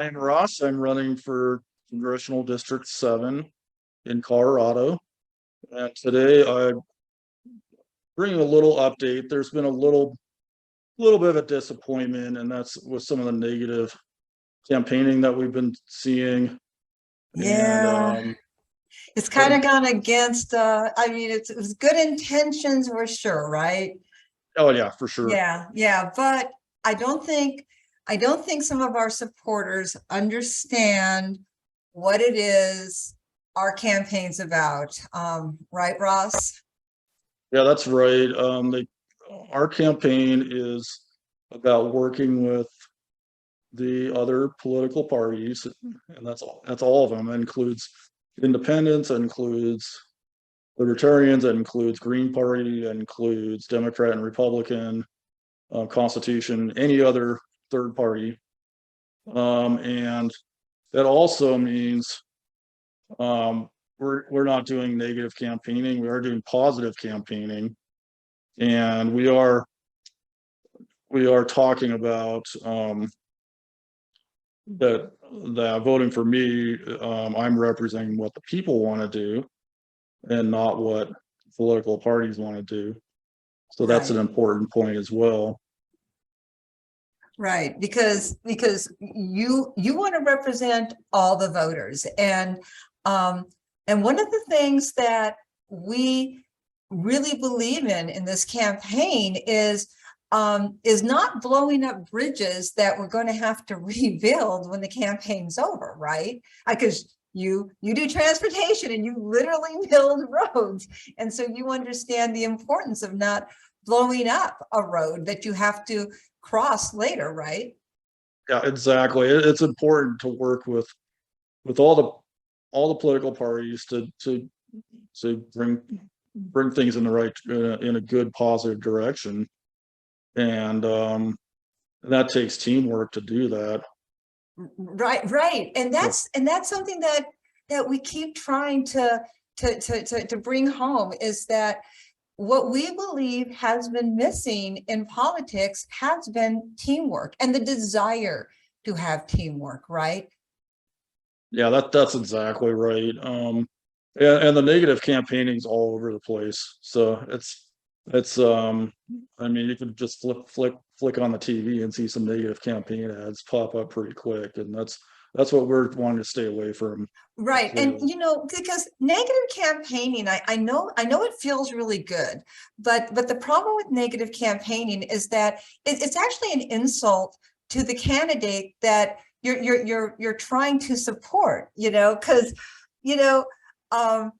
I'm Ross. I'm running for Congressional District 7 in Colorado. And today I'm bringing a little update. There's been a little bit of a disappointment, and that's with some of the negative campaigning that we've been seeing. And Yeah, it's kind of gone against, I mean, it was good intentions, we're sure, right? oh yeah, for sure. Yeah, but I don't think, I don't think some of our supporters understand what it is our campaign's about. Right, Ross? Yeah, that's right. Our campaign is about working with the other political parties, and that's all of them. It includes independents, it includes libertarians, it includes Green Party, it includes Democrat and Republican, Constitution, any other third party. And that also means we're not doing negative campaigning, we are doing positive campaigning. And we are talking about that voting for me, I'm representing what the people want to do and not what political parties want to do. So that's an Right. important point as well. Right, because you want to represent all the voters, and one of the things that we really believe in this campaign is not blowing up bridges that we're going to have to rebuild when the campaign's over, right? Because you do transportation and you literally build roads, and so you understand the importance of not blowing up a road that you have to cross later, right? Yeah, exactly. It's important to work with all the political parties to bring things in the right in a good positive direction, and that takes teamwork to do that. Right, and Yeah. that's something that we keep trying to bring home, is that what we believe has been missing in politics has been teamwork and the desire to have teamwork, right? Yeah, that's exactly right. And the negative campaigning's all over the place. So it's I mean, you can just flick on the TV and see some negative campaign ads pop up pretty quick, and that's what we're wanting to stay away from. Right. And Clearly. because negative campaigning, I know it feels really good, but the problem with negative campaigning is that it's actually an insult to the candidate that you're trying to support, because you know, um,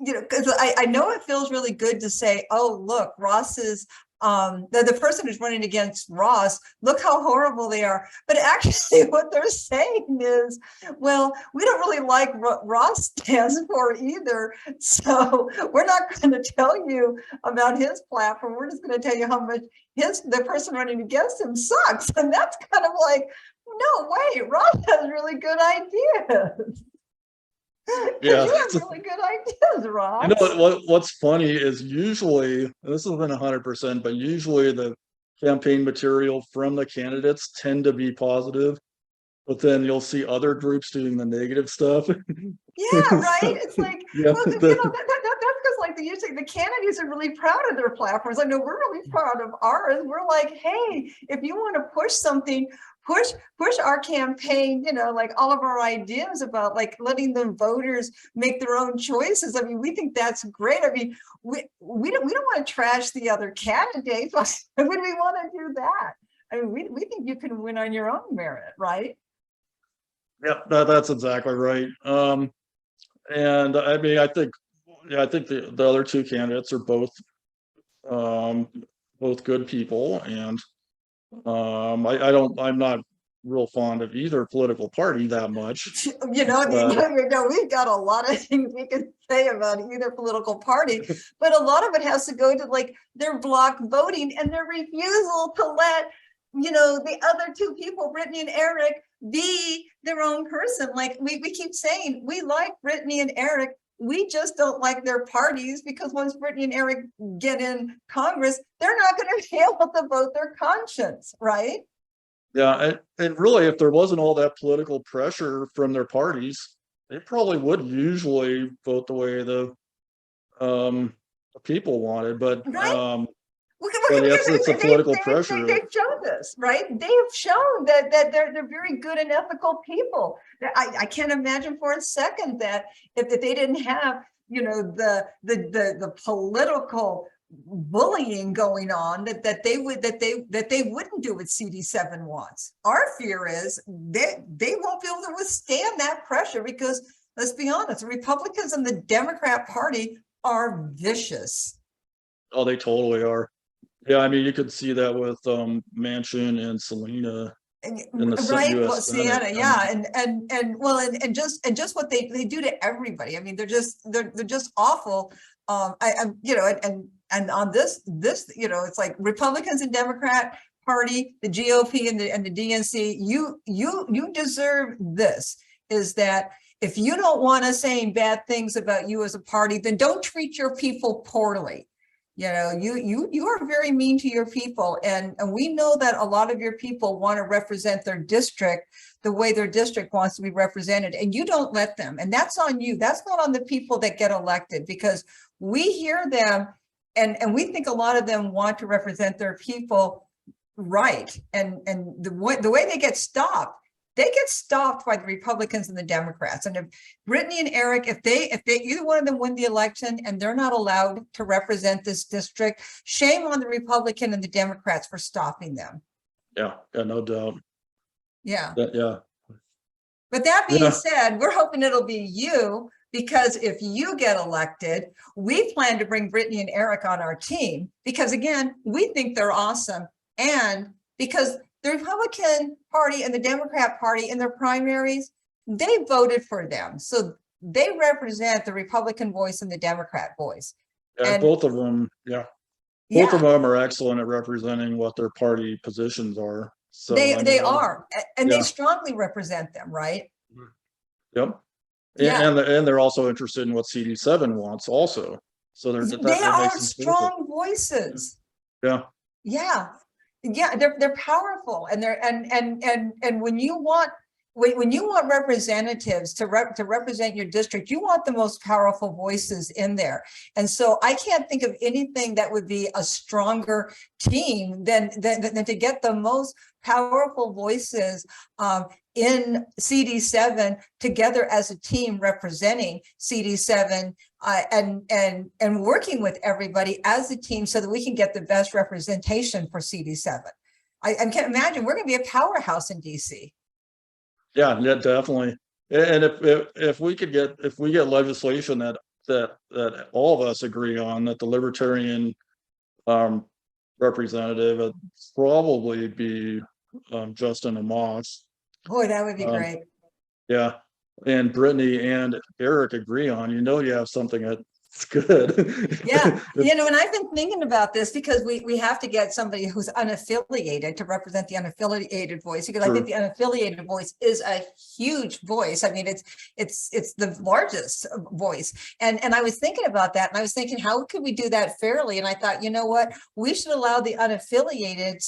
because I know it feels really good to say, oh, look, Ross is the person who's running against Ross, look how horrible they are. But actually what they're saying is, well, we don't really like what Ross stands for either. So we're not going to tell you about his platform. We're just going to tell you how much the person running against him sucks. And that's kind of like, no way, Ross has really good ideas. Yeah, You have really good ideas, you know Ross. what's funny is usually, this isn't 100%, but usually the campaign material from the candidates tend to be positive, but then you'll see other groups doing the negative stuff. Yeah, right. So, It's like, yeah, well, that's because like usually the candidates are really proud of their platforms. I know we're really proud of ours. We're like, hey, if you want to push something, push our campaign, like all of our ideas about like letting the voters make their own choices. I mean, we think that's great. I mean, we don't want to trash the other candidates. Why would we want to do that? I mean, we think you can win on your own merit, right? yeah, that's exactly right. And I mean, yeah, I think the other two candidates are um, both good people, and I'm not real fond of either political party that much, but We've got a lot of things we can say about either political party, but a lot of it has to go to like their block voting and their refusal to let, the other two people, Brittany and Eric, be their own person. Like we keep saying, we like Brittany and Eric. We just don't like their parties, because once Brittany and Eric get in Congress, they're not going to be able to vote their conscience, right? Yeah, and really, if there wasn't all that political pressure from their parties, they probably would usually vote the way the people wanted, Right? but Because it's the political pressure. they've shown this, right? They have shown that they're very good and ethical people. I can't imagine for a second that if they didn't have, you know, the political bullying going on, that they wouldn't do what CD7 wants. Our fear is they won't be able to withstand that pressure because, let's be honest, the Republicans and the Democrat Party are vicious. Oh, they totally are. Yeah, I mean, you could see that with Manchin and Selena in the Right, well, US Senate. Sienna, I yeah, mean, and well, and just what they do to everybody. I mean, they're just awful. I'm, you know, and on this, you know, it's like Republicans and Democrat Party, the GOP and the DNC, you deserve this, is that if you don't want us saying bad things about you as a party, then don't treat your people poorly. You know, you are very mean to your people, and we know that a lot of your people want to represent their district the way their district wants to be represented, and you don't let them. And that's on you. That's not on the people that get elected, because we hear them, and we think a lot of them want to represent their people right. And the way they get stopped by the Republicans and the Democrats. And if Brittany and Eric, if they either one of them win the election and they're not allowed to represent this district, shame on the Republican and the Democrats for stopping them. yeah, no doubt. Yeah. Yeah. But that being Yeah. said, we're hoping it'll be you, because if you get elected, we plan to bring Brittany and Eric on our team, because again, we think they're awesome. And because the Republican Party and the Democrat Party in their primaries, they voted for them. So they represent the Republican voice and the Democrat voice. Yeah, And both of them, both yeah, of them are excellent at representing what their party positions are. So I they mean, are, and they yeah. strongly represent them, right? Yep. Yeah. And they're also interested in what CD7 wants also. So They that are makes them critical. strong voices. Yeah. Yeah. Yeah, they're powerful, and they're and when you want representatives to represent your district, you want the most powerful voices in there. And so I can't think of anything that would be a stronger team than to get the most powerful voices in CD7 together as a team representing CD7 and working with everybody as a team so that we can get the best representation for CD7. I can't imagine, we're going to be a powerhouse in DC. Yeah, definitely. And if we get legislation that all of us agree on, that the libertarian representative would probably be Justin Amos. Boy, that would be great. Yeah, and Brittany and Eric agree on, you have something that's good. Yeah, and I've been thinking about this, because we have to get somebody who's unaffiliated to represent the unaffiliated voice, because I think the unaffiliated voice is a huge voice. I mean, it's the largest voice. And I was thinking about that, and I was thinking, how could we do that fairly? And I thought, you know what, we should allow the unaffiliated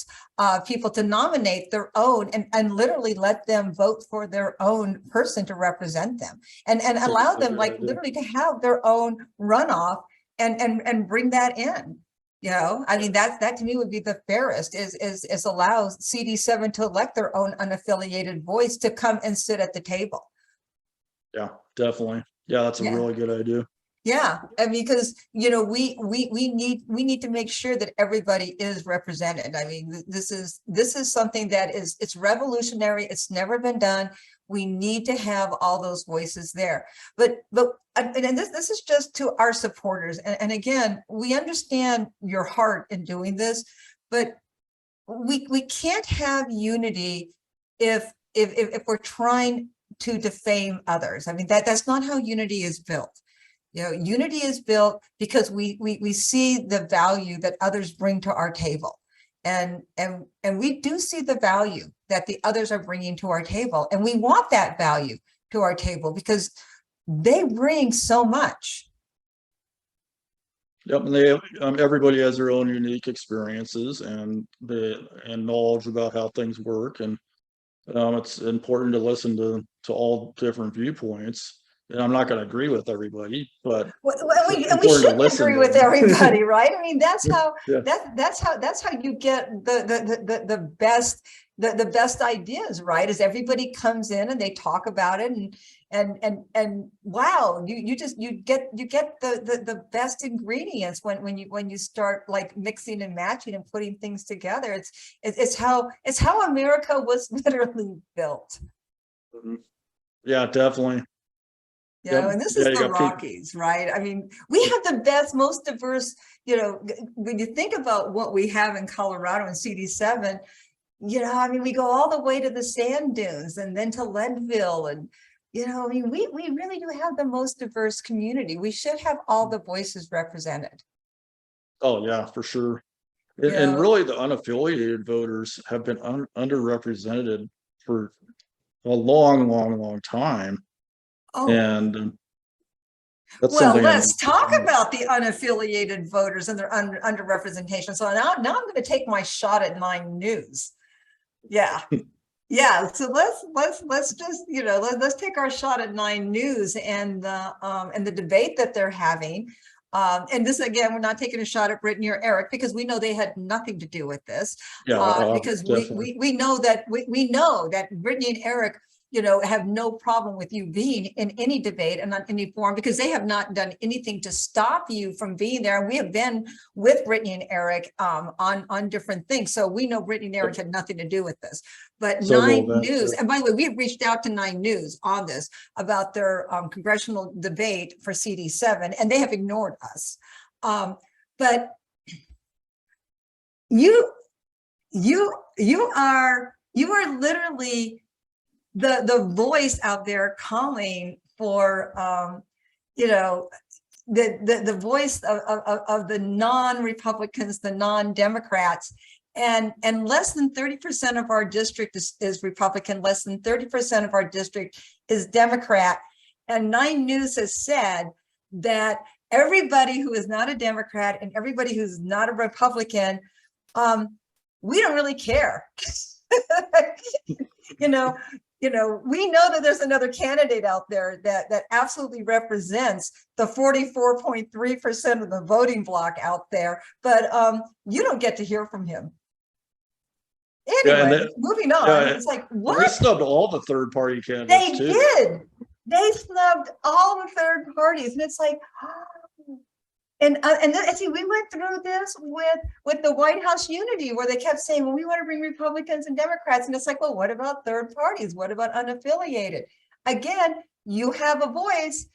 people to nominate their own and literally let them vote for their own person to represent them, and allow them, like, literally to have their own runoff and bring that in. I mean, that to me would be the fairest, is allow CD7 to elect their own unaffiliated voice to come and sit at the table. Yeah, definitely. Yeah, that's a really good idea. Yeah, I mean, because we need to make sure that everybody is represented. I mean, this is something that it's revolutionary. It's never been done. We need to have all those voices there. But this is just to our supporters. And again, we understand your heart in doing this, but we can't have unity if we're trying to defame others. I mean, that's not how unity is built. Unity is built because we see the value that others bring to our table. And we do see the value that the others are bringing to our table. And we want that value to our table because they bring so much. Yep, and they, everybody has their own unique experiences and knowledge about how things work, and it's important to listen to all different viewpoints. And I'm not going to agree with everybody, but And we important to shouldn't listen agree to with them. everybody, right? I mean, that's how Yeah. that's how you get the best ideas, right? Is everybody comes in and they talk about it, and wow, you get the best ingredients when you start like mixing and matching and putting things together. It's how America was literally built. Mhm. Yeah, definitely. You know, Yep. and this Yeah, is you the got people. Rockies, right? I mean, we have the best, most diverse, you know, when you think about what we have in Colorado and CD7, you know, I mean, we go all the way to the sand dunes and then to Leadville. And, you know, I mean, we really do have the most diverse community. We should have all the voices represented. Oh yeah, for sure. You And know, really, the unaffiliated voters have been underrepresented for a long, long, long time, oh, and that's well, something I let's need. talk about the unaffiliated voters and their underrepresentation. So now I'm going to take my shot at 9 News. Yeah. Yeah, so let's just, you know, let's take our shot at 9 News and the debate that they're having. And this again, we're not taking a shot at Brittany or Eric because we know they had nothing to do with this. Yeah, Because definitely. we know that we know that Brittany and Eric, you know, have no problem with you being in any debate and on any forum because they have not done anything to stop you from being there. And we have been with Brittany and Eric on different things. So we know Brittany and Eric had nothing to do with this. But Several 9 events. News, and by the way, we have reached out to 9 News on this about their congressional debate for CD7, and they have ignored us. But you are literally the voice out there calling for you know, the voice of the non-Republicans, the non-Democrats, and less than 30% of our district is Republican, less than 30% of our district is Democrat. And 9 News has said that everybody who is not a Democrat and everybody who's not a Republican, we don't really care. you know, we know that there's another candidate out there that absolutely represents the 44.3% of the voting bloc out there, but you don't get to hear from him. Anyway, moving on. It's like, what? They snubbed all the third party candidates They too. did. They snubbed all the third parties, and it's like, oh. And see, we went through this with the White House unity, where they kept saying, well, we want to bring Republicans and Democrats. And it's like, well, what about third parties? What about unaffiliated? Again, you have a voice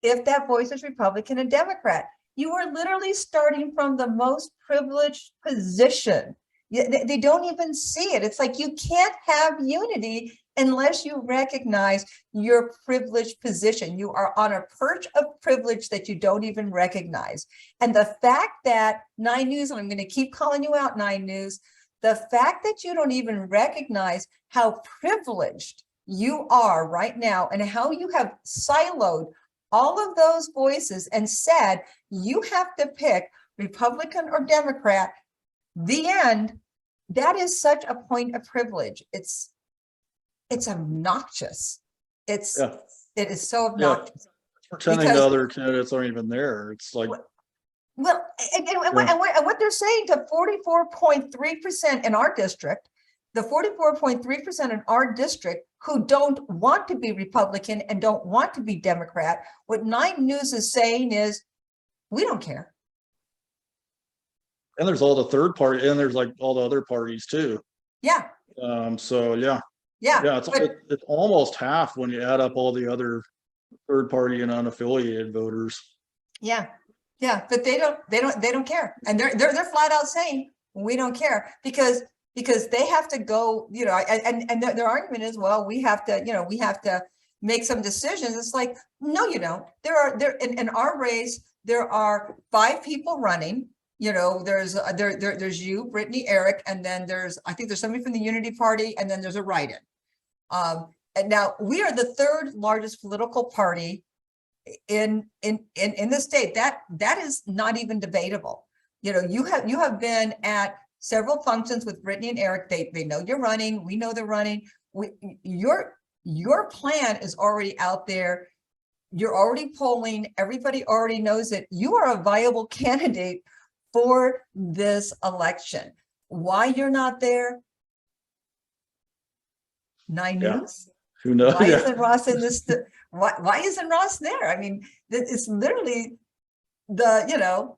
if that voice is Republican and Democrat. You are literally starting from the most privileged position. They don't even see it. It's like you can't have unity unless you recognize your privileged position. You are on a perch of privilege that you don't even recognize. And the fact that 9 News, and I'm going to keep calling you out, 9 News, the fact that you don't even recognize how privileged you are right now and how you have siloed all of those voices and said, you have to pick Republican or Democrat, the end, that is such a point of privilege. It's obnoxious. It is so obnoxious. Pretending the other candidates aren't even there. It's like, well, and what they're saying to 44.3% in our district, the 44.3% in our district who don't want to be Republican and don't want to be Democrat, what 9 News is saying is, we don't care. and there's all the third party, and there's like all the other parties too. Yeah. So yeah. Yeah. It's almost half when you add up all the other third party and unaffiliated voters. Yeah. Yeah. But they don't care. And they're flat out saying, we don't care because they have to go, you know, and their argument is, well, we have to make some decisions. It's like, no, you don't. There in our race, there are 5 people running. You know, there's you, Brittany, Eric, and then I think there's somebody from the Unity Party, and then there's a write-in. And now we are the 3rd largest political party in the state, that is not even debatable. You know, you have been at several functions with Brittany and Eric. They know you're running. We know they're running. Your plan is already out there. You're already polling. Everybody already knows it. You are a viable candidate for this election. Why you're not there? Nine Yeah. News. Who knows? Why Yeah. isn't Ross in this? Why isn't Ross there? I mean, it's literally the, you know,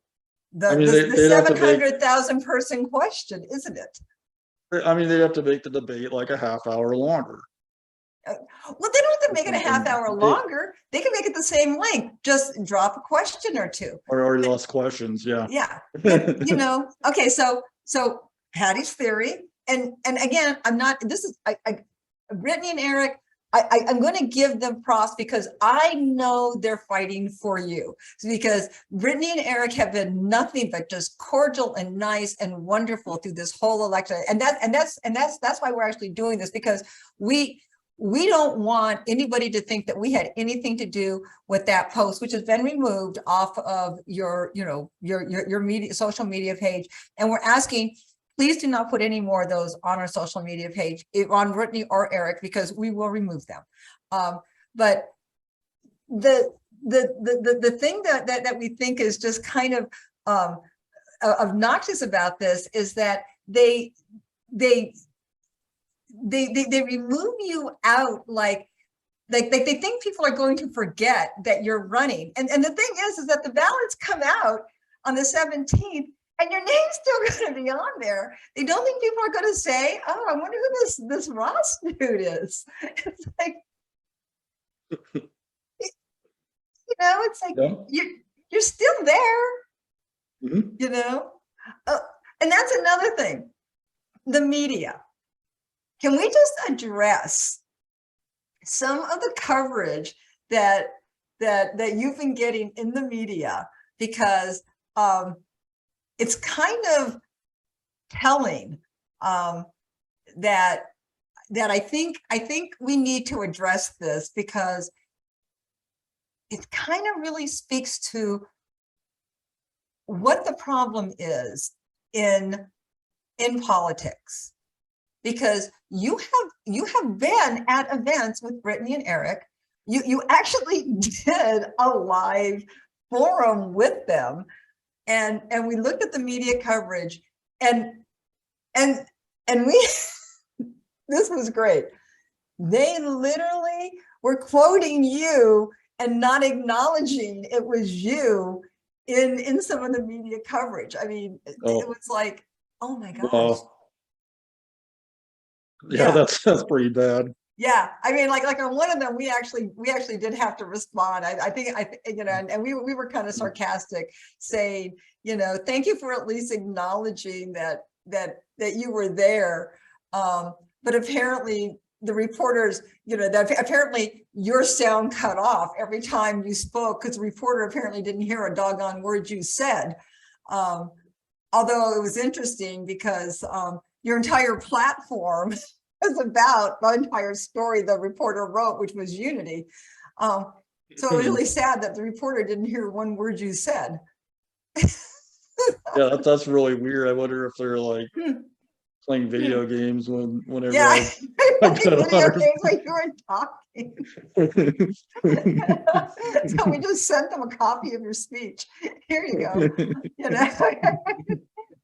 I mean, the they'd have to make, 700,000 person question, isn't it? I mean, they'd have to make the debate like a half hour longer. Well, they don't have to make it a half hour And- longer. They can make it the same length. Just drop a question or two. or less questions. Yeah. Yeah. But, you know, okay, so Hattie's theory, and again, I'm not, this is Brittany and Eric, I'm going to give them props because I know they're fighting for you. Because Brittany and Eric have been nothing but just cordial and nice and wonderful through this whole election. And that's why we're actually doing this, because we don't want anybody to think that we had anything to do with that post, which has been removed off of your, you know, your media, social media page. And we're asking, please do not put any more of those on our social media page, on Brittany or Eric, because we will remove them. But the thing that we think is just kind of obnoxious about this is that they remove you out like they think people are going to forget that you're running. And the thing is that the ballots come out on the 17th and your name's still going to be on there. They don't think people are going to say, oh, I wonder who this Ross dude is. It's like, you know, it's like, Yeah. you're still there, Mhm. you know? And that's another thing, the media. Can we just address some of the coverage that you've been getting in the media? Because it's kind of telling that I think we need to address this, because it kind of really speaks to what the problem is in politics. Because you have been at events with Brittany and Eric. You actually did a live forum with them, and we looked at the media coverage, and we this was great. They literally were quoting you and not acknowledging it was you in some of the media coverage. I mean, it was like, oh my gosh. Yeah, that's pretty bad. Yeah, I mean, like on one of them, we actually did have to respond. I think you know, and we were kind of sarcastic, saying, you know, thank you for at least acknowledging that you were there. But apparently the reporters, you know, that apparently your sound cut off every time you spoke, because the reporter apparently didn't hear a doggone word you said. Although it was interesting because your entire platform was about the entire story the reporter wrote, which was unity. So it was really sad that the reporter didn't hear one word you said. Yeah, that's really weird. I wonder if they're like playing video games whenever. Yeah, playing video games like you were talking. So we just sent them a copy of your speech. Here you go. You know,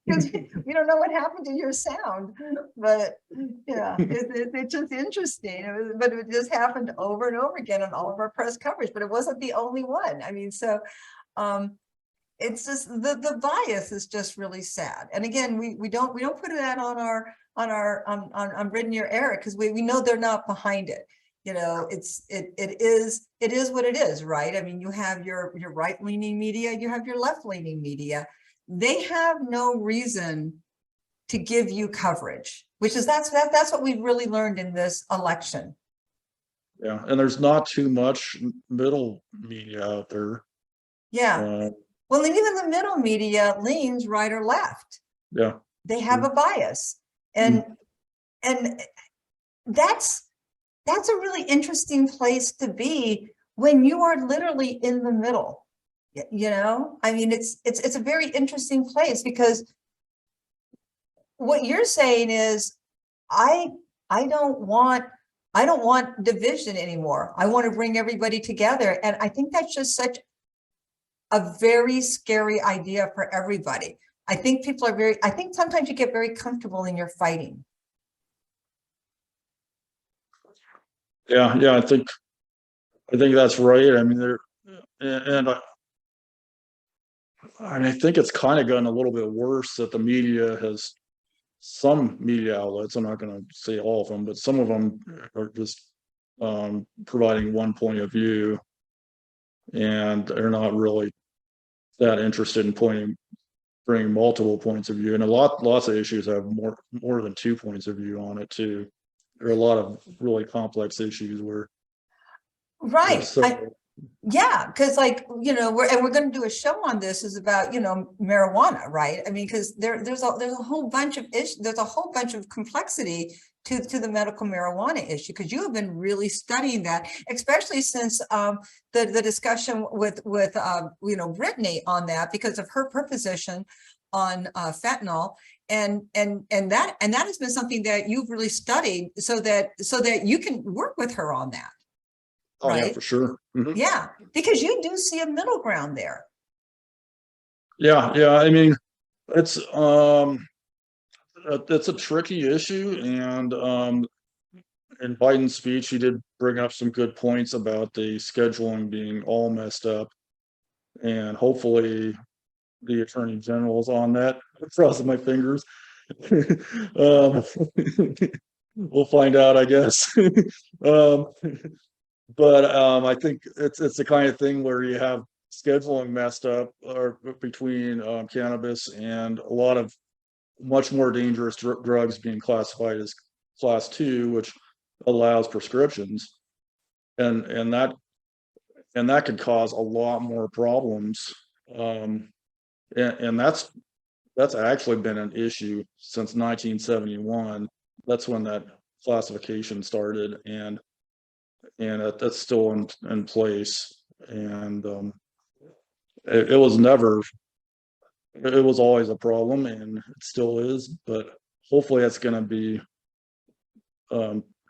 because we don't know what happened to your sound, but yeah, it's just interesting. But it just happened over and over again on all of our press coverage. But it wasn't the only one. I mean, so it's just the bias is just really sad. And again, we don't put that on Brittany or Eric, because we know they're not behind it. You know, it is what it is, right? I mean, you have your right-leaning media, you have your left-leaning media. They have no reason to give you coverage, which is that's what we've really learned in this election. Yeah, and there's not too much middle media out there. Yeah. Well, and even the middle media leans right or left. Yeah. They have a bias. And that's a really interesting place to be when you are literally in the middle. You know, I mean, it's a very interesting place, because what you're saying is, I I don't want I don't want division anymore. I want to bring everybody together. And I think that's just such a very scary idea for everybody. I think people are I think sometimes you get very comfortable in your fighting. Yeah, yeah, I think that's right. I mean, and I think it's kind of gotten a little bit worse that the media has, some media outlets, I'm not going to say all of them, but some of them are just providing one point of view, and they're not really that interested in bringing multiple points of view. And lots of issues have more than 2 points of view on it too. There are a lot of really complex issues where Right. several. Yeah, because like, we're going to do a show on this, is about, marijuana, right? I mean, because there's a whole bunch of issues, there's a whole bunch of complexity to the medical marijuana issue, because you have been really studying that, especially since the discussion with Brittany on that, because of her position on fentanyl. And that has been something that you've really studied, so that you can work with her on that. Oh yeah, Right. for sure. Mhm. Yeah, because you do see a middle ground there. Yeah, yeah. I mean, it's it's a tricky issue, and in Biden's speech, he did bring up some good points about the scheduling being all messed up, and hopefully the attorney general's on that. Crossing my fingers. um, we'll find out, I guess. um, but I think it's the kind of thing where you have scheduling messed up, or between cannabis and a lot of much more dangerous drugs being classified as class 2, which allows prescriptions, and that could cause a lot more problems. And that's actually been an issue since 1971. That's when that classification started, and that's still in place. And it was never, it was always a problem, and it still is, but hopefully it's going to be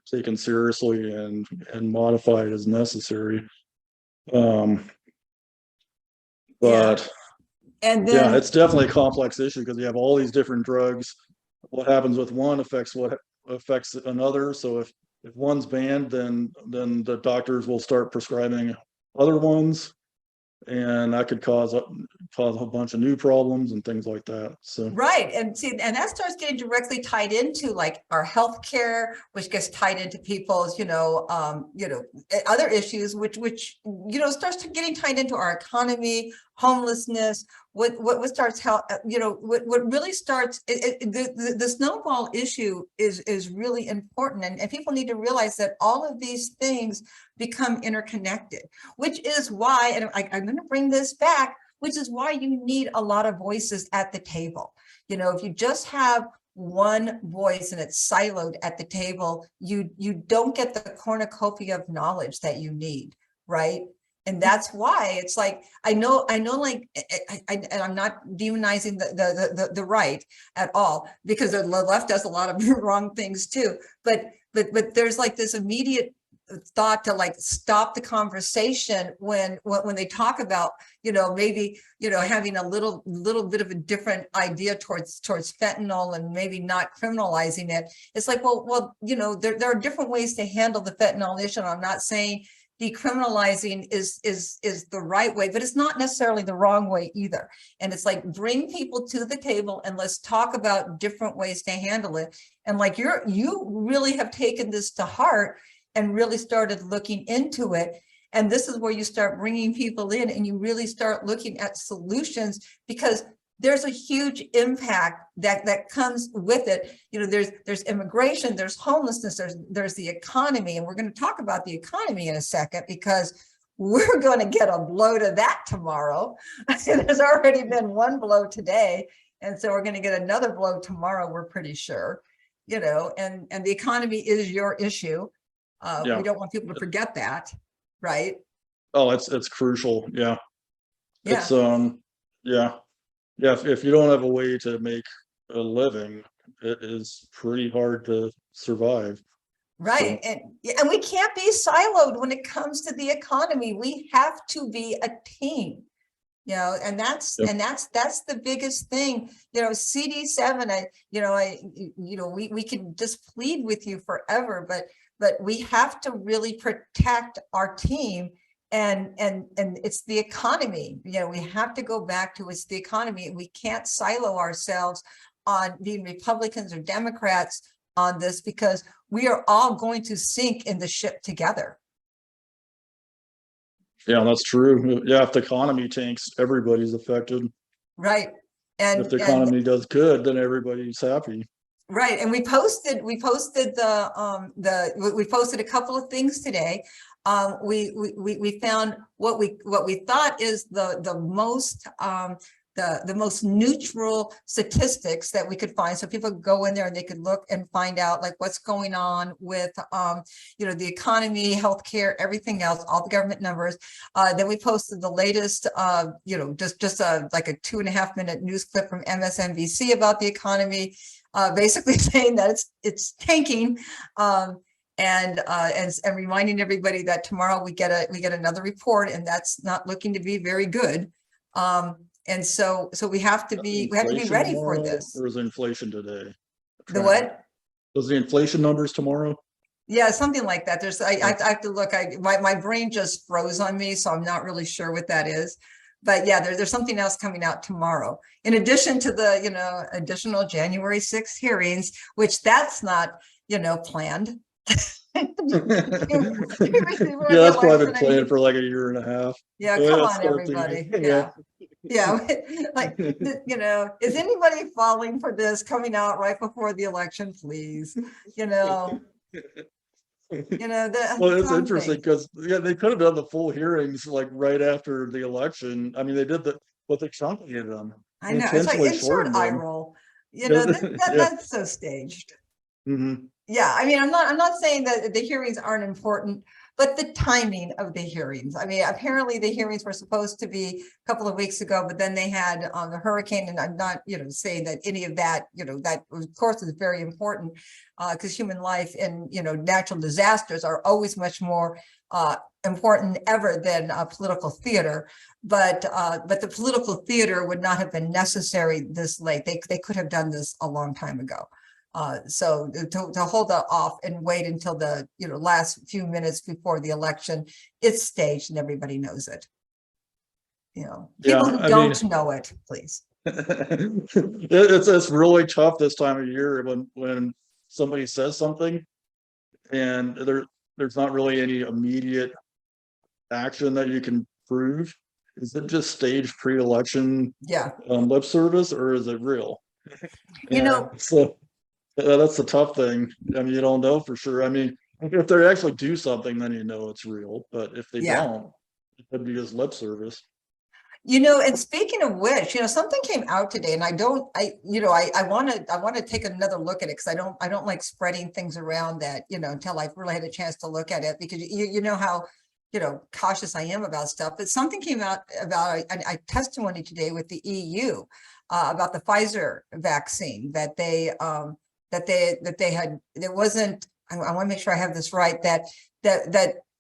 taken seriously and modified as necessary. Um, Yeah. but And yeah, then, it's definitely a complex issue, because you have all these different drugs. What happens with one affects what affects another. So if one's banned, then the doctors will start prescribing other ones, and that could cause a bunch of new problems and things like that. So right. And see, and that starts getting directly tied into like our healthcare, which gets tied into people's, other issues, which starts to getting tied into our economy, homelessness. What starts what really starts the snowball issue is really important, and people need to realize that all of these things become interconnected, which is why, and I'm going to bring this back, which is why you need a lot of voices at the table. If you just have one voice and it's siloed at the table, you don't get the cornucopia of knowledge that you need, right? And that's why it's like, I know, like, and I'm not demonizing the right at all, because the left does a lot of wrong things too. But there's like this immediate thought to like stop the conversation when they talk about maybe having a little bit of a different idea towards fentanyl, and maybe not criminalizing it. It's like, well there are different ways to handle the fentanyl issue. I'm not saying decriminalizing is the right way, but it's not necessarily the wrong way either. And it's like, bring people to the table and let's talk about different ways to handle it. And like you really have taken this to heart and really started looking into it. And this is where you start bringing people in and you really start looking at solutions, because there's a huge impact that comes with it. There's immigration, there's homelessness, there's the economy. And we're going to talk about the economy in a second, because we're going to get a blow to that tomorrow. There's already been one blow today. And so we're going to get another blow tomorrow, we're pretty sure, and the economy is your issue. yeah. We don't want people to forget that, right? Oh, it's crucial. Yeah. Yeah, It's, yeah. Yeah. If you don't have a way to make a living, it is pretty hard to survive. right. So, And, yeah, and we can't be siloed when it comes to the economy. We have to be a team. And yeah. that's the biggest thing. CD7, we can just plead with you forever, but we have to really protect our team, and it's the economy. We have to go back to it's the economy. We can't silo ourselves on being Republicans or Democrats on this, because we are all going to sink in the ship together. Yeah, that's true. Yeah, if the economy tanks, everybody's affected. Right. If the And economy does good, then everybody's happy. right, and we posted a couple of things today. We found what we thought is the most neutral statistics that we could find, so people could go in there and they could look and find out like what's going on with the economy, healthcare, everything else, all the government numbers. Then we posted the latest just like a 2.5-minute news clip from MSNBC about the economy, basically saying that it's tanking, and reminding everybody that tomorrow we get another report, and that's not looking to be very good. And so we have to be Inflation ready for tomorrow, this. or is inflation today? The what? Those the inflation numbers tomorrow? Yeah, something like that. I Yeah. have to look. My brain just froze on me, so I'm not really sure what that is. But yeah, there's something else coming out tomorrow, in addition to the additional January 6th hearings, which that's not planned. Yeah, that's probably been playing for like a year and a half. Yeah, Oh, come yeah, on, start thinking. everybody. Yeah. Yeah, like, is anybody falling for this coming out right before the election, please? Well, it's interesting because they could have done the full hearings like right after the election. I mean, they did what they truncated them. I They know, it's like intentionally insert shortened eye them. roll. Yeah. That's so staged. Mhm. Yeah, I mean, I'm not saying that the hearings aren't important, but the timing of the hearings. I mean, apparently the hearings were supposed to be a couple of weeks ago, but then they had the hurricane, and I'm not, saying that any of that, that of course is very important, because human life and natural disasters are always much more important ever than political theater. But the political theater would not have been necessary this late. They could have done this a long time ago. So to hold that off and wait until the last few minutes before the election, it's staged and everybody knows it. People who don't know it, please. It's really tough this time of year when somebody says something and there's not really any immediate action that you can prove. Is it just staged pre-election lip service, or is it real? So that's the tough thing. I mean, you don't know for sure. I mean, if they actually do something, then it's real. But if they don't, it could be just lip service. And speaking of which, something came out today, and I want to take another look at it, because I don't like spreading things around that, until I've really had a chance to look at it, because you know how cautious I am about stuff. But something came out about a testimony today with the EU about the Pfizer vaccine that they had. There wasn't. I want to make sure I have this right. That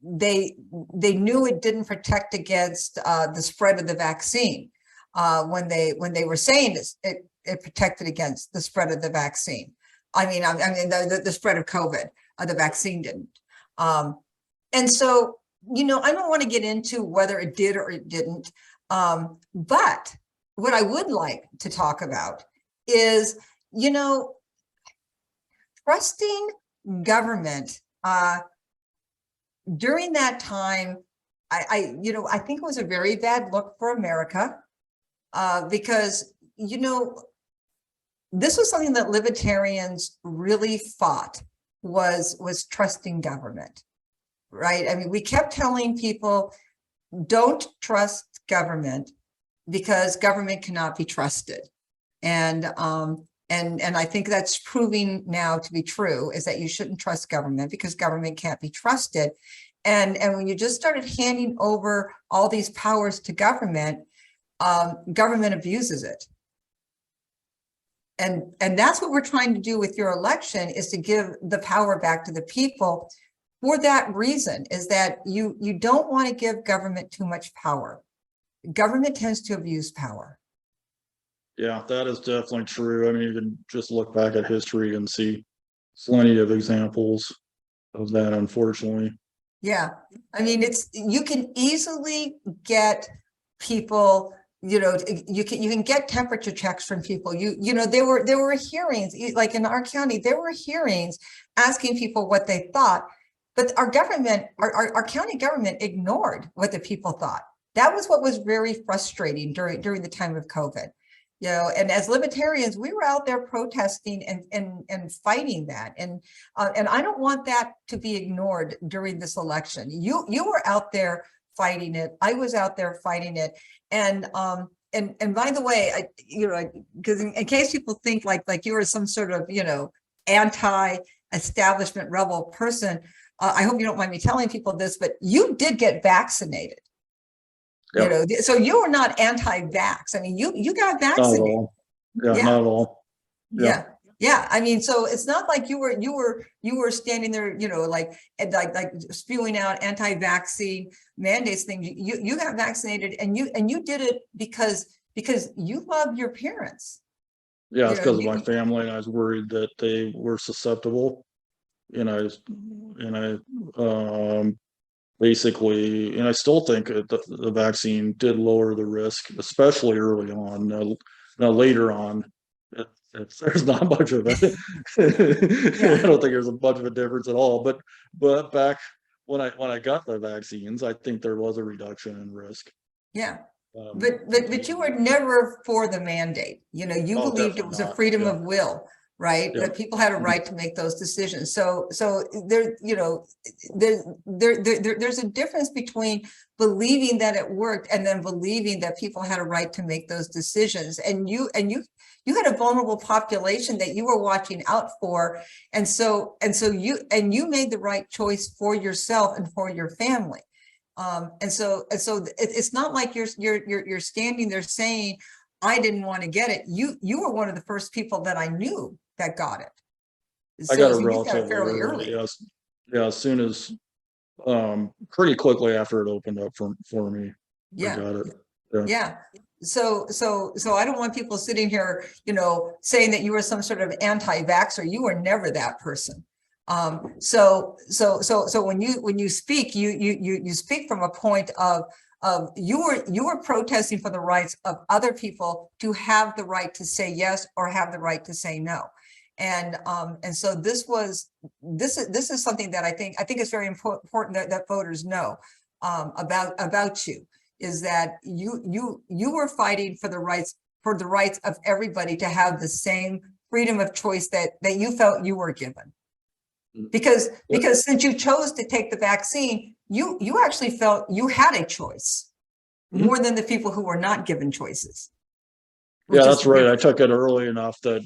they knew it didn't protect against the spread of the vaccine when they were saying this, it protected against the spread of the vaccine. I mean the spread of COVID. The vaccine didn't. And so I don't want to get into whether it did or it didn't. But what I would like to talk about is trusting government. During that time, I think it was a very bad look for America, because this was something that libertarians really fought, was trusting government, right? I mean, we kept telling people, don't trust government because government cannot be trusted, and I think that's proving now to be true, is that you shouldn't trust government because government can't be trusted. And when you just started handing over all these powers to government, government abuses it. And that's what we're trying to do with your election, is to give the power back to the people. For that reason, is that you don't want to give government too much power. Government tends to abuse power. Yeah, that is definitely true. I mean, you can just look back at history and see plenty of examples of that, unfortunately. Yeah, I mean, you can easily get people, you can get temperature checks from people. There were hearings, like in our county, there were hearings asking people what they thought, but our government, our county government ignored what the people thought. That was what was very frustrating during the time of COVID. And as libertarians, we were out there protesting and fighting that. And I don't want that to be ignored during this election. You were out there fighting it. I was out there fighting it. And by the way, because in case people think like you were some sort of, anti-establishment rebel person, I hope you don't mind me telling people this, but you did get vaccinated. Yep. So you were not anti-vax. I mean, you got vaccinated. Not at all. Yeah, Yeah. not at all. Yeah. Yeah. I mean, so it's not like you were standing there, like spewing out anti-vaccine mandates things. You got vaccinated, and you did it because you love your parents. Yeah, it's because of my family, and I was worried that they were susceptible. And I basically, and I still think that the vaccine did lower the risk, especially early on. Now later on, there's not much of it. I don't think there's a much of a difference at all. But back when I got the vaccines, I think there was a reduction in risk. Yeah. But you were never for the mandate. You believed it was a freedom of will, right? Yeah. That people had a right to make those decisions. So there's a difference between believing that it worked and then believing that people had a right to make those decisions. And you had a vulnerable population that you were watching out for, and so you made the right choice for yourself and for your family. And so it's not like you're standing there saying, I didn't want to get it. You were one of the first people that I knew that got it. I got it you relatively fairly early. Yes. Yeah, as soon as pretty quickly after it opened up for me. Yeah. I got it. Yeah. So I don't want people sitting here, saying that you were some sort of anti-vaxxer. You were never that person. So when you speak, you speak from a point of you were protesting for the rights of other people to have the right to say yes or have the right to say no. And so this is something that I think is very important that voters know about you, is that you were fighting for the rights of everybody to have the same freedom of choice that you felt you were given. Because since you chose to take the vaccine, you actually felt you had a choice more than the people who were not given choices. Yeah, that's right. I took it early enough that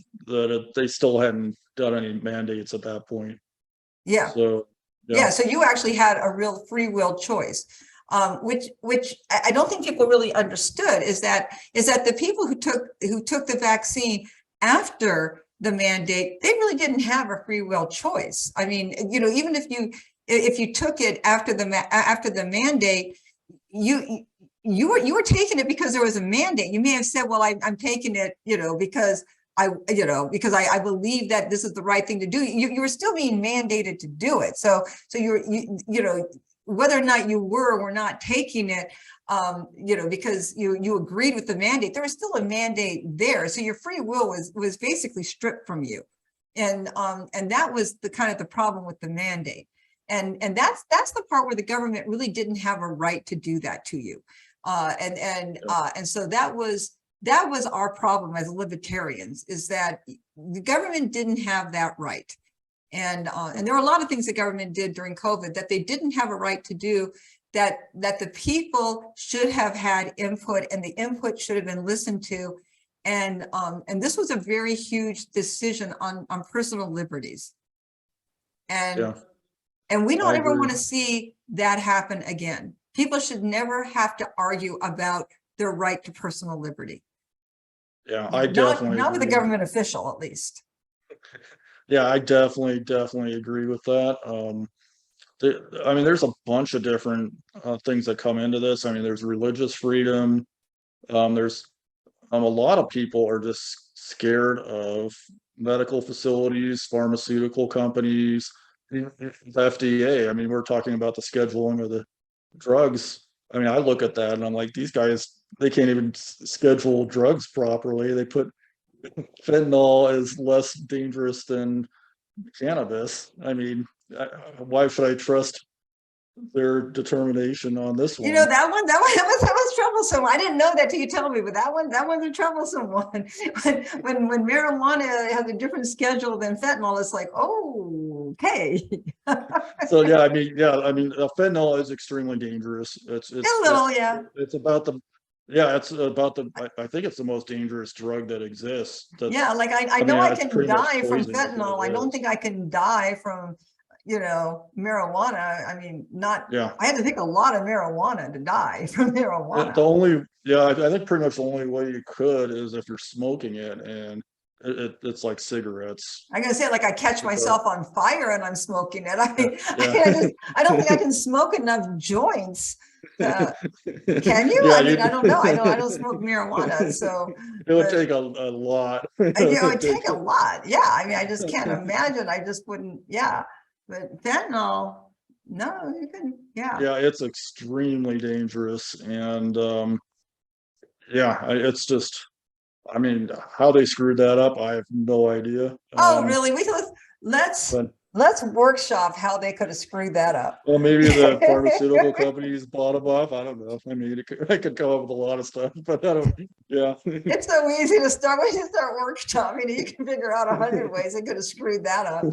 they still hadn't done any mandates at that point. Yeah. So so you actually had a real free will choice, which I don't think people really understood, is that the people who took the vaccine after the mandate, they really didn't have a free will choice. I mean, even if you took it after the mandate, you were taking it because there was a mandate. You may have said, well, I'm taking it, because I believe that this is the right thing to do. You were still being mandated to do it. So whether or not you were or were not taking it, because you agreed with the mandate, there was still a mandate there. So your free will was basically stripped from you. And that was the kind of the problem with the mandate. And that's the part where the government really didn't have a right to do that to you. And so that was our problem as libertarians, is that the government didn't have that right. And there are a lot of things the government did during COVID that they didn't have a right to do, that the people should have had input, and the input should have been listened to. And this was a very huge decision on personal liberties. And And we don't I ever want agree. to see that happen again. People should never have to argue about their right to personal liberty. Yeah, I Not, definitely not with a agree. government official, at least. Yeah, I definitely agree with that. I mean, there's a bunch of different things that come into this. I mean, there's religious freedom. There's a lot of people are just scared of medical facilities, pharmaceutical companies, the FDA. I mean, we're talking about the scheduling of the drugs. I mean, I look at that and I'm like, these guys, they can't even schedule drugs properly. They put fentanyl is less dangerous than cannabis. I mean, why should I trust their determination on this You know, one? that was troublesome. I didn't know that till you told me, but that one's a troublesome one. When marijuana has a different schedule than fentanyl, it's like, oh, okay. So yeah, I mean, fentanyl is extremely dangerous. A little, yeah. It's about the, yeah, it's about the. I think it's the most dangerous drug that exists. Yeah, like I I know mean, I it's can pretty much die from poison is what fentanyl. I it don't is. think I can die from, marijuana. I mean, not, Yeah, I had to take a lot of marijuana to die from marijuana. the only, yeah, I think pretty much the only way you could is if you're smoking it, and it's like cigarettes. I'm gonna say, like, I catch But myself on fire and I'm smoking it. I yeah, mean, yeah. I don't think I can smoke enough joints. Can you? Yeah, I mean, I you. don't know. I don't smoke marijuana, so, It would but take a lot. it would take a lot. Yeah, I mean, I just can't imagine. I just wouldn't. Yeah, but fentanyl, no, you can. Yeah. Yeah, it's extremely dangerous, and yeah, it's just, I mean, how they screwed that up, I have no idea. Oh, really? Let's But let's workshop how they could have screwed that up. well, maybe the pharmaceutical companies bought them off. I don't know. I mean, I could come up with a lot of stuff, but I don't. Yeah. It's so easy to start when you start workshopping. You can figure out 100 ways they could have screwed that up.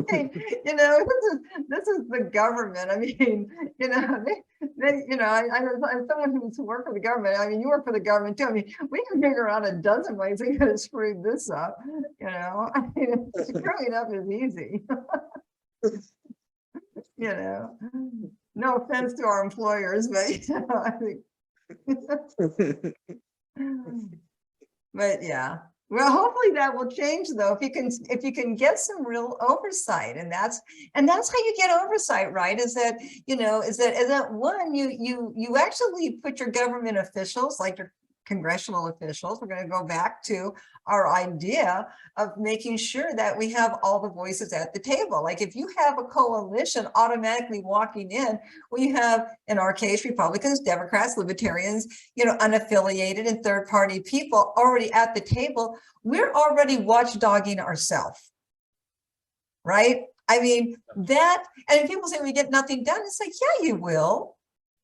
Hey, this is the government. I mean, I'm someone who's worked for the government. I mean, you work for the government too. I mean, we can figure out a dozen ways they could have screwed this up. I mean, screwing up is easy. No offense to our employers, but I think. But yeah, well, hopefully that will change though. If you can get some real oversight, and that's how you get oversight, right? Is that one, you actually put your government officials, like your congressional officials. We're going to go back to our idea of making sure that we have all the voices at the table. Like if you have a coalition automatically walking in, well, you have, in our case, Republicans, Democrats, Libertarians, unaffiliated and third-party people already at the table. We're already watchdogging ourselves, right? I mean, that, and people say we get nothing done. It's like, yeah, you will.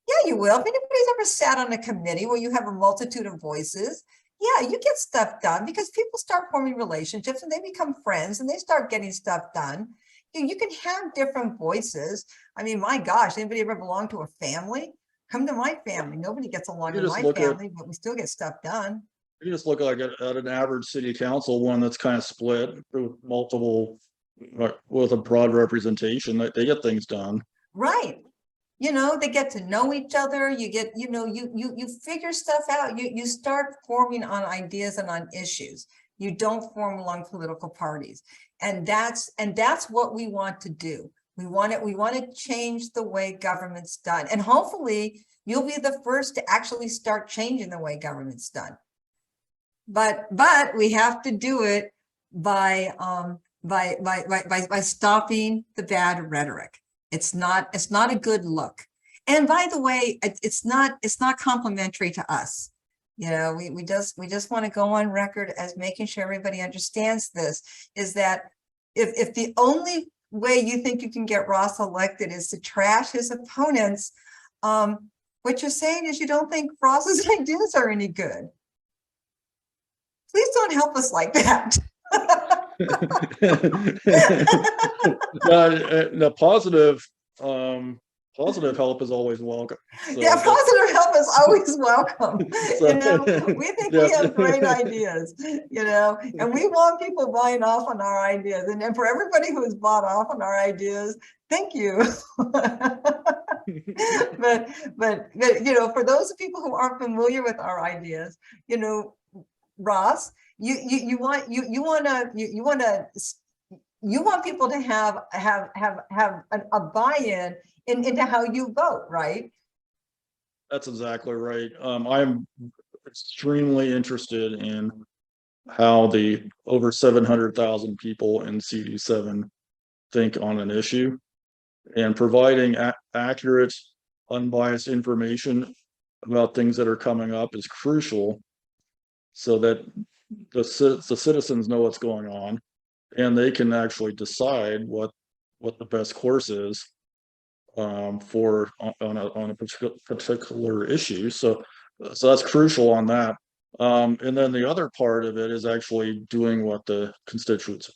Yeah, you will. If anybody's ever sat on a committee where you have a multitude of voices, yeah, you get stuff done because people start forming relationships and they become friends and they start getting stuff done. You can have different voices. I mean, my gosh, anybody ever belong to a family? Come to my family. Nobody gets along You in just my look at family, but we still get stuff done. you just look like at an average city council, one that's kind of split with multiple, with a broad representation, that they get things done. Right. They get to know each other. You get, you figure stuff out. You start forming on ideas and on issues. You don't form along political parties. And that's what we want to do. We want to change the way government's done. And hopefully you'll be the first to actually start changing the way government's done. But we have to do it by stopping the bad rhetoric. It's not a good look. And by the way, it's not complimentary to us. We just want to go on record as making sure everybody understands this, is that if the only way you think you can get Ross elected is to trash his opponents, what you're saying is you don't think Ross's ideas are any good. Please don't help us like that. The positive positive help is always welcome. So Yeah, positive help is always welcome. So, You know, we think we have great ideas, you know, and we want people buying off on our ideas. And for everybody who has bought off on our ideas, thank you. But you know, for those people who aren't familiar with our ideas, you know, Ross, you want people to have a buy-in into how you vote, right? That's exactly right. I'm extremely interested in how the over 700,000 people in CD7 think on an issue, and providing accurate, unbiased information about things that are coming up is crucial, so that the citizens know what's going on, and they can actually decide what the best course is for on a particular issue. So that's crucial on that. And then the other part of it is actually doing what the constituents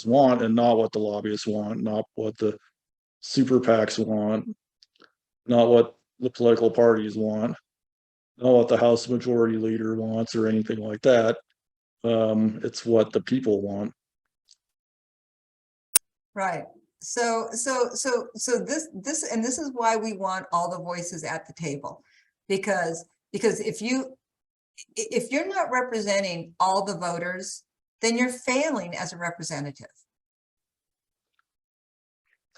want, and not what the lobbyists want, not what the super PACs want, not what the political parties want, not what the House Majority Leader wants or anything like that. It's what the people want. Right. So this is why we want all the voices at the table, because if you're not representing all the voters, then you're failing as a representative.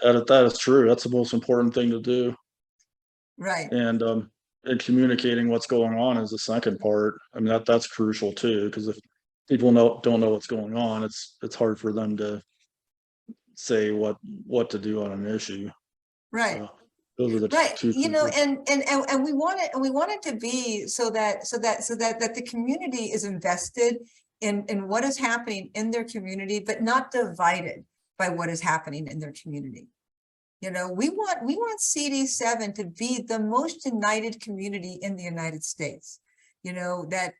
That is true. That's the most important thing to do. Right. And communicating what's going on is the second part. I mean, that's crucial too, because if people don't know what's going on, it's hard for them to say what to do on an issue. Right. So those are the right. two. You know, and we want it to be so that the community is invested in what is happening in their community, but not divided by what is happening in their community. You know, we want CD7 to be the most united community in the United States. You know, that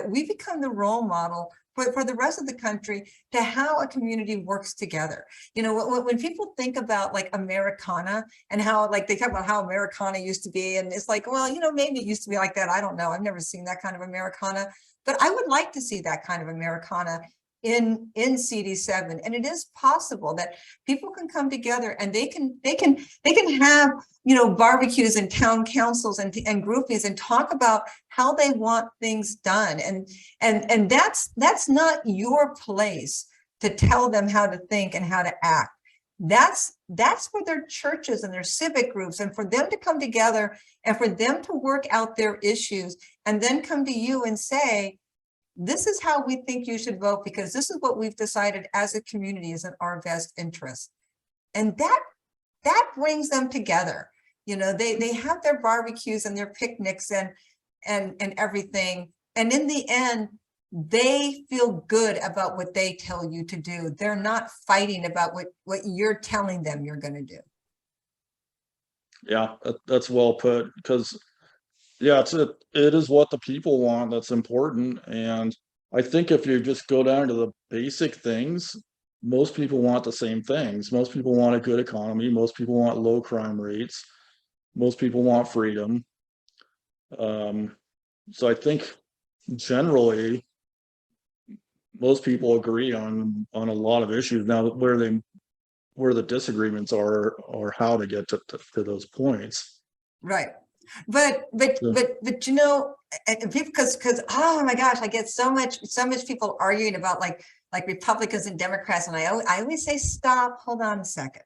we become the role model for the rest of the country to how a community works together. You know, when people think about like Americana and how like they talk about how Americana used to be, and it's like, well, you know, maybe it used to be like that. I don't know. I've never seen that kind of Americana, but I would like to see that kind of Americana in CD7. And it is possible that people can come together and they can have, you know, barbecues and town councils and groupies and talk about how they want things done. And that's not your place to tell them how to think and how to act. That's for their churches and their civic groups, and for them to come together and for them to work out their issues and then come to you and say, this is how we think you should vote, because this is what we've decided as a community is in our best interest. And that brings them together. You know, they have their barbecues and their picnics and everything. And in the end, they feel good about what they tell you to do. They're not fighting about what you're telling them you're going to do. Yeah, that's well put, because yeah, it is what the people want that's important. And I think if you just go down to the basic things, most people want the same things. Most people want a good economy. Most people want low crime rates. Most people want freedom. So I think generally most people agree on a lot of issues. Now, where the disagreements are, or how to get to those points. Right. But you know, because oh my gosh, I get so much people arguing about like Republicans and Democrats, and I always say, stop, hold on a second.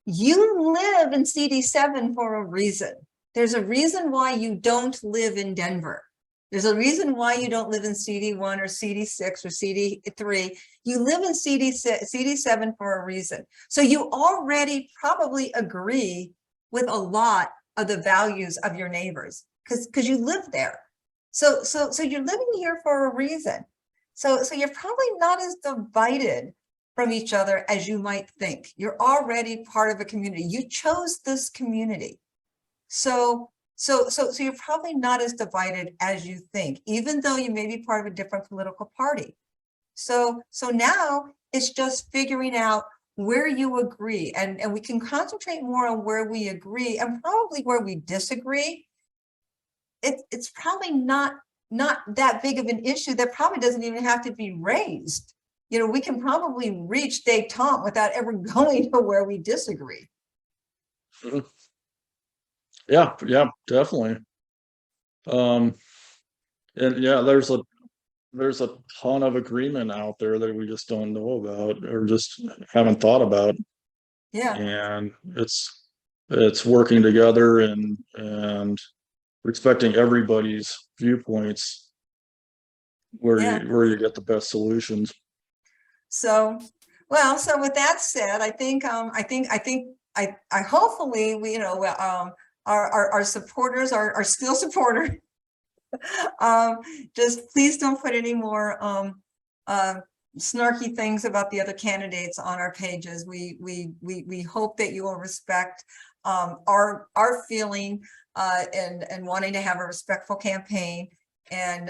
You live in CD7 for a reason. There's a reason why you don't live in Denver. There's a reason why you don't live in CD1 or CD6 or CD3. You live in CD7 for a reason. So you already probably agree with a lot of the values of your neighbors because you live there. So you're living here for a reason. So you're probably not as divided from each other as you might think. You're already part of a community. You chose this community. So you're probably not as divided as you think, even though you may be part of a different political party. So now it's just figuring out where you agree, and we can concentrate more on where we agree and probably where we disagree. It's probably not that big of an issue that probably doesn't even have to be raised. You know, we can probably reach detente without ever going to where we disagree. Yeah, definitely. And yeah, there's a ton of agreement out there that we just don't know about or just haven't thought about. Yeah, And it's working together and respecting everybody's viewpoints where yeah. you get the best solutions. So, well, so with that said, I think I hopefully we, you know, our supporters are still supporters. Just please don't put any more snarky things about the other candidates on our pages. We hope that you will respect our feeling and wanting to have a respectful campaign, and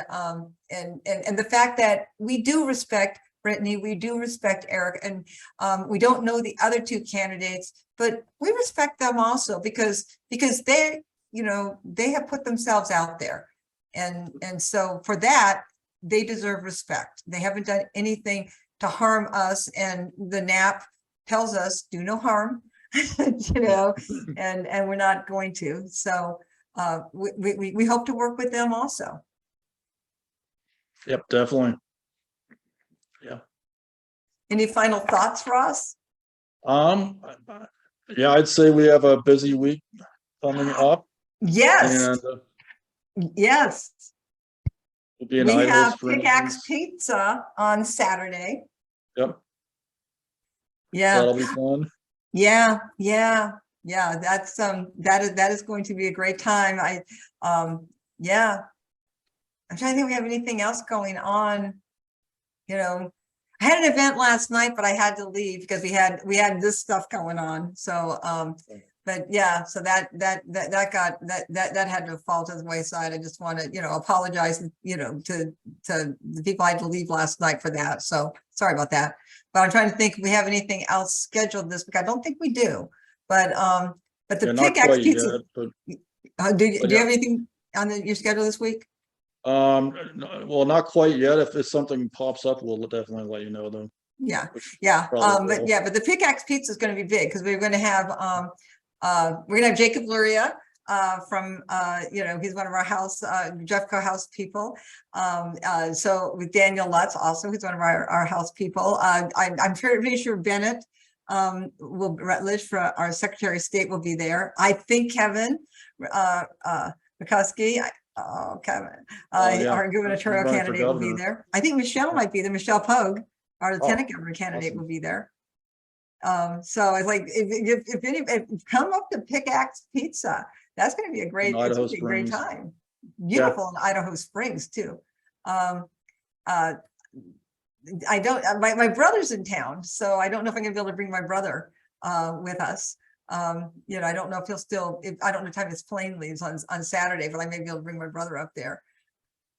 the fact that we do respect Brittany, we do respect Eric, and we don't know the other two candidates, but we respect them also because they, you know, they have put themselves out there. And so for that, they deserve respect. They haven't done anything to harm us, and the NAP tells us do no harm, you know, and we're not going to. So we hope to work with them also. Yep, definitely. Yeah. Any final thoughts, Ross? Yeah, I'd say we have a busy week coming up, Yes, and yes. we'll be in We Idaho have Springs. Pickaxe Pizza on Saturday. Yep, Yeah, that'll be fun. yeah. That's that is going to be a great time. Yeah. I'm trying to think if we have anything else going on. You know, I had an event last night, but I had to leave because we had this stuff going on. So but yeah, so that had to fall to the wayside. I just want to, you know, apologize, you know, to the people I had to leave last night for that. So sorry about that. But I'm trying to think if we have anything else scheduled this week. I don't think we do. But the Yeah, not Pickaxe quite Pizza. yet, but Do you have anything on your schedule this week? well, not quite yet. If something pops up, we'll definitely let you know though. Yeah, Which yeah. probably will. But the Pickaxe Pizza is going to be big because we're going to have Jacob Luria from you know, he's one of our house Jeffco house people. So with Daniel Lutz also, who's one of our house people. I'm pretty sure Bennett Rutledge for our Secretary of State will be there. I think Kevin McCuskey. Kevin, Yeah. our gubernatorial Running for candidate will be governor. there. I think Michelle might be there. Michelle Pogue, our lieutenant governor candidate, awesome. will be there. So it's like if come up to Pickaxe Pizza, that's going to be a great, it's going to be a great time. Beautiful in Idaho Springs too. I don't, my brother's in town, so I don't know if I'm gonna be able to bring my brother with us. You know, I don't know if he'll still, I don't know what time his plane leaves on Saturday, but I may be able to bring my brother up there.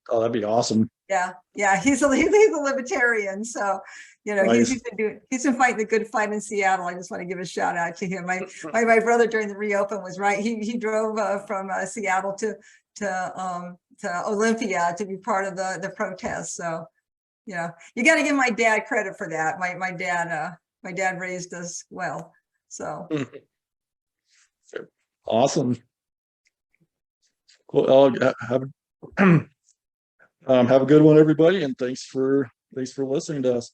Oh, that'd be awesome. Yeah, he's a libertarian, so you know, Nice. he's been fighting the good fight in Seattle. I just want to give a shout out to him. My brother during the reopen was right. He drove from Seattle to Olympia to be part of the protest. So, you know, you got to give my dad credit for that. My dad raised us well. So Awesome. Well, have a good one, everybody, and thanks for listening to us.